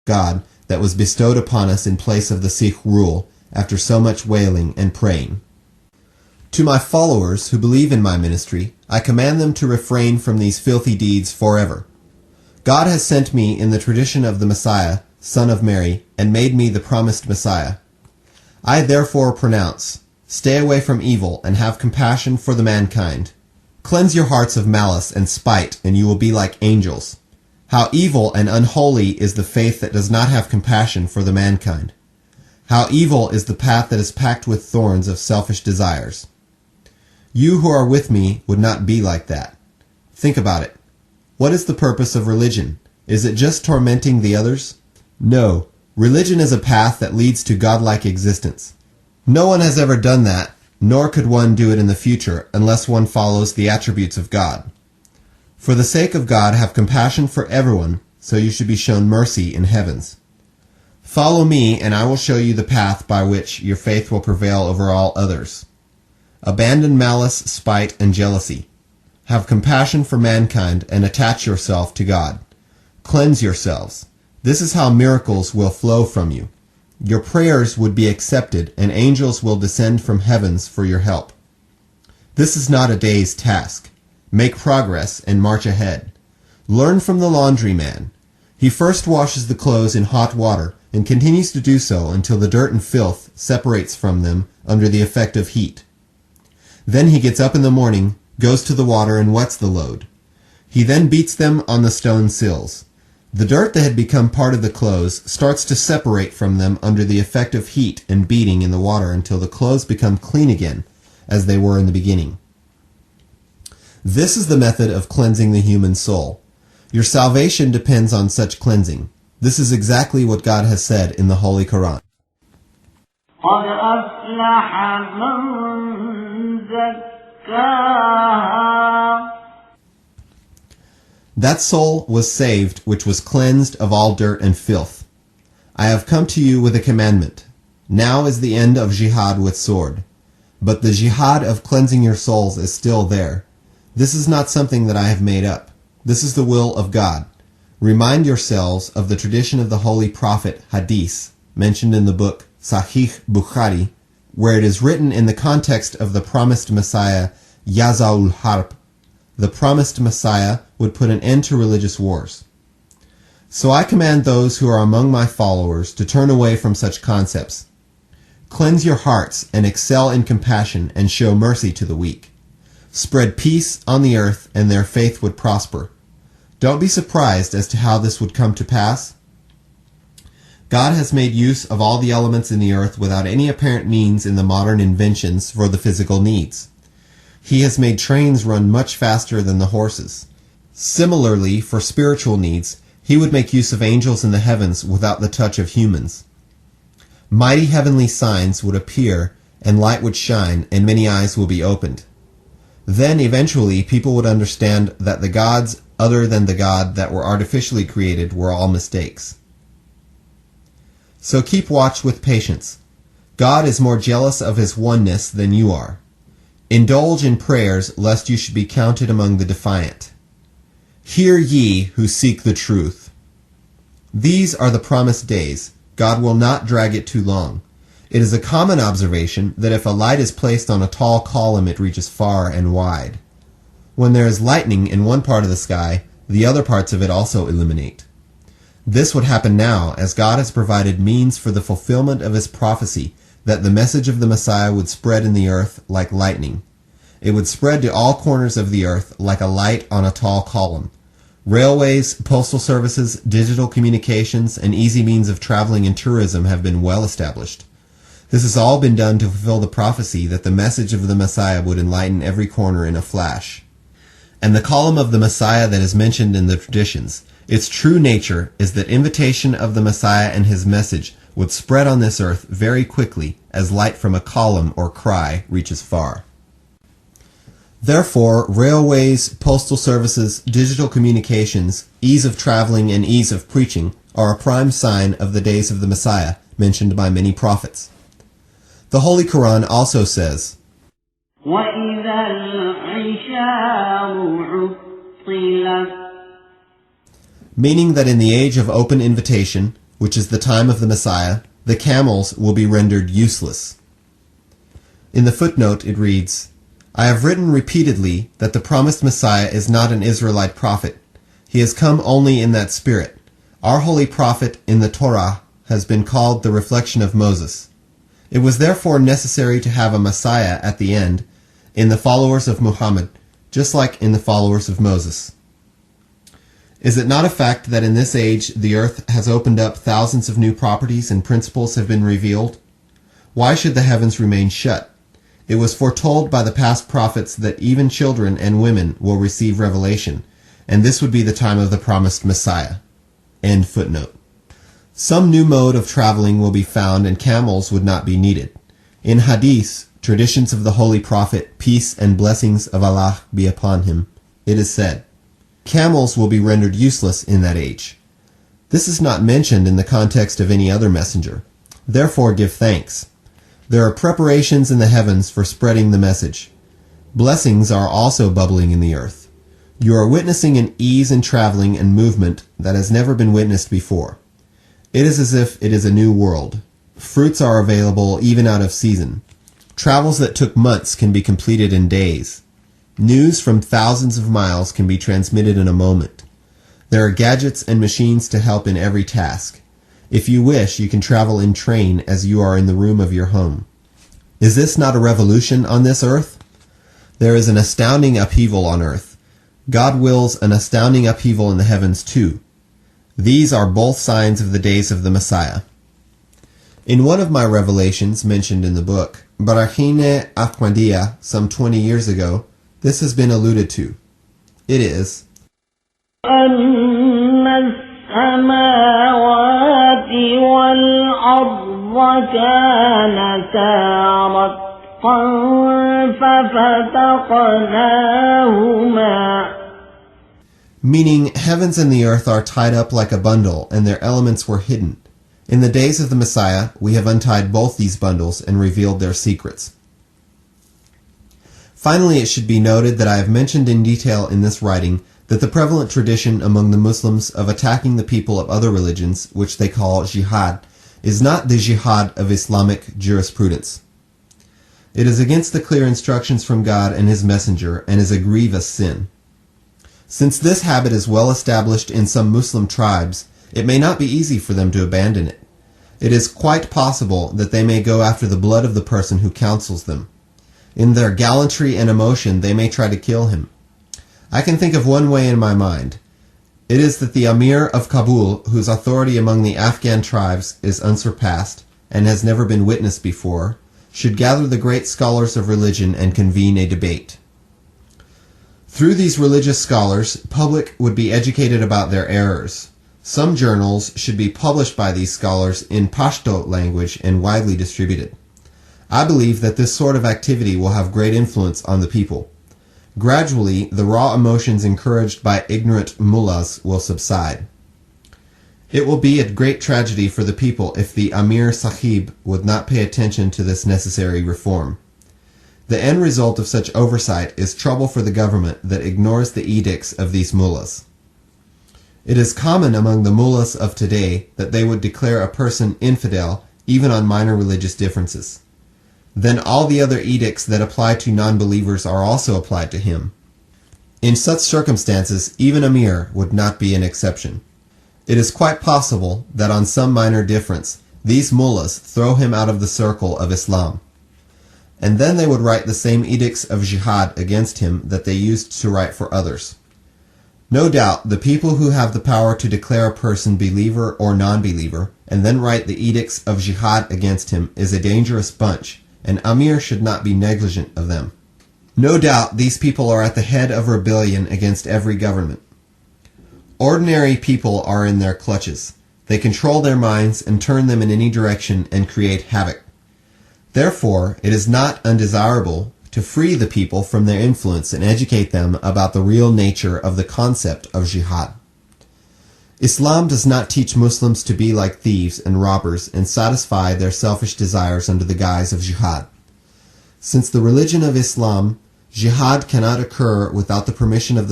God that was bestowed upon us in place of the Sikh rule after so much wailing and praying. To my followers who believe in my ministry, I command them to refrain from these filthy deeds forever. God has sent me in the tradition of the Messiah, son of Mary, and made me the promised Messiah. I therefore pronounce, stay away from evil and have compassion for the mankind. Cleanse your hearts of malice and spite, and you will be like angels. How evil and unholy is the faith that does not have compassion for the mankind. How evil is the path that is packed with thorns of selfish desires. You who are with me would not be like that. Think about it. What is the purpose of religion? Is it just tormenting the others? No. Religion is a path that leads to godlike existence. No one has ever done that, nor could one do it in the future unless one follows the attributes of God. For the sake of God, have compassion for everyone, so you should be shown mercy in heavens. Follow me, and I will show you the path by which your faith will prevail over all others. Abandon malice, spite, and jealousy. Have compassion for mankind and attach yourself to God. Cleanse yourselves. This is how miracles will flow from you. Your prayers would be accepted, and angels will descend from heavens for your help. This is not a day's task. Make progress and march ahead. Learn from the laundryman. He first washes the clothes in hot water and continues to do so until the dirt and filth separates from them under the effect of heat. Then he gets up in the morning, goes to the water and wets the load. He then beats them on the stone sills. The dirt that had become part of the clothes starts to separate from them under the effect of heat and beating in the water until the clothes become clean again, as they were in the beginning. This is the method of cleansing the human soul. Your salvation depends on such cleansing. This is exactly what God has said in the Holy Quran. قد أفلح من زكاها. That soul was saved which was cleansed of all dirt and filth. I have come to you with a commandment. Now is the end of jihad with sword. But the jihad of cleansing your souls is still there. This is not something that I have made up. This is the will of God. Remind yourselves of the tradition of the Holy Prophet Hadith, mentioned in the book Sahih Bukhari, where it is written in the context of the promised Messiah, Yazaul Harb. The promised Messiah would put an end to religious wars. So I command those who are among my followers to turn away from such concepts. Cleanse your hearts and excel in compassion and show mercy to the weak. Spread peace on the earth and their faith would prosper. Don't be surprised as to how this would come to pass. God has made use of all the elements in the earth without any apparent means in the modern inventions for the physical needs. He has made trains run much faster than the horses. Similarly, for spiritual needs, he would make use of angels in the heavens without the touch of humans. Mighty heavenly signs would appear, and light would shine, and many eyes will be opened. Then, eventually, people would understand that the gods other than the God that were artificially created were all mistakes. So keep watch with patience. God is more jealous of his oneness than you are. Indulge in prayers lest you should be counted among the defiant. Hear ye who seek the truth. These are the promised days. God will not drag it too long. It is a common observation that if a light is placed on a tall column, it reaches far and wide. When there is lightning in one part of the sky, the other parts of it also illuminate. This would happen now, as God has provided means for the fulfillment of his prophecy that the message of the Messiah would spread in the earth like lightning. It would spread to all corners of the earth like a light on a tall column. Railways, postal services, digital communications, and easy means of traveling and tourism have been well established. This has all been done to fulfill the prophecy that the message of the Messiah would enlighten every corner in a flash. And the column of the Messiah that is mentioned in the traditions, its true nature is that invitation of the Messiah and his message would spread on this earth very quickly as light from a column or cry reaches far. Therefore, railways, postal services, digital communications, ease of traveling, and ease of preaching are a prime sign of the days of the Messiah mentioned by many prophets. The Holy Quran also says, وَإِذَا الْعِشَارُ عُطِّلَتْ, meaning that in the age of open invitation, which is the time of the Messiah, the camels will be rendered useless. In the footnote it reads, I have written repeatedly that the promised Messiah is not an Israelite prophet. He has come only in that spirit. Our holy prophet in the Torah has been called the reflection of Moses. It was therefore necessary to have a Messiah at the end in the followers of Muhammad, just like in the followers of Moses. Is it not a fact that in this age the earth has opened up, thousands of new properties and principles have been revealed? Why should the heavens remain shut? It was foretold by the past prophets that even children and women will receive revelation, and this would be the time of the promised Messiah. End footnote. Some new mode of traveling will be found and camels would not be needed. In Hadith, traditions of the Holy Prophet, peace and blessings of Allah be upon him, it is said, camels will be rendered useless in that age. This is not mentioned in the context of any other messenger. Therefore give thanks. There are preparations in the heavens for spreading the message. Blessings are also bubbling in the earth. You are witnessing an ease in traveling and movement that has never been witnessed before. It is as if it is a new world. Fruits are available even out of season. Travels that took months can be completed in days. News from thousands of miles can be transmitted in a moment. There are gadgets and machines to help in every task. If you wish, you can travel in train as you are in the room of your home. Is this not a revolution on this earth? There is an astounding upheaval on earth. God wills an astounding upheaval in the heavens too. These are both signs of the days of the Messiah. In one of my revelations mentioned in the book, Barahine Ahmadiyya, some 20 years ago, this has been alluded to. It is, السماوات والأرض كانتا رتقا ففتقناهما. meaning heavens and the earth are tied up like a bundle and their elements were hidden. In the days of the Messiah, we have untied both these bundles and revealed their secrets. Finally, it should be noted that I have mentioned in detail in this writing that the prevalent tradition among the Muslims of attacking the people of other religions, which they call jihad, is not the jihad of Islamic jurisprudence. It is against the clear instructions from God and His Messenger and is a grievous sin. Since this habit is well established in some Muslim tribes, it may not be easy for them to abandon it. It is quite possible that they may go after the blood of the person who counsels them. In their gallantry and emotion, they may try to kill him. I can think of one way in my mind. It is that the Amir of Kabul, whose authority among the Afghan tribes is unsurpassed and has never been witnessed before, should gather the great scholars of religion and convene a debate. Through these religious scholars, public would be educated about their errors. Some journals should be published by these scholars in Pashto language and widely distributed. I believe that this sort of activity will have great influence on the people. Gradually, the raw emotions encouraged by ignorant mullahs will subside. It will be a great tragedy for the people if the Amir Sahib would not pay attention to this necessary reform. The end result of such oversight is trouble for the government that ignores the edicts of these mullahs. It is common among the mullahs of today that they would declare a person infidel even on minor religious differences. Then all the other edicts that apply to non-believers are also applied to him. In such circumstances, even Amir would not be an exception. It is quite possible that on some minor difference, these mullahs throw him out of the circle of Islam. And then they would write the same edicts of jihad against him that they used to write for others. No doubt, the people who have the power to declare a person believer or non-believer and then write the edicts of jihad against him is a dangerous bunch, and Amir should not be negligent of them. No doubt these people are at the head of rebellion against every government. Ordinary people are in their clutches. They control their minds and turn them in any direction and create havoc. Therefore, it is not undesirable to free the people from their influence and educate them about the real nature of the concept of jihad. Islam does not teach Muslims to be like thieves and robbers and satisfy their selfish desires under the guise of jihad. Since the religion of Islam, jihad cannot occur without the permission of the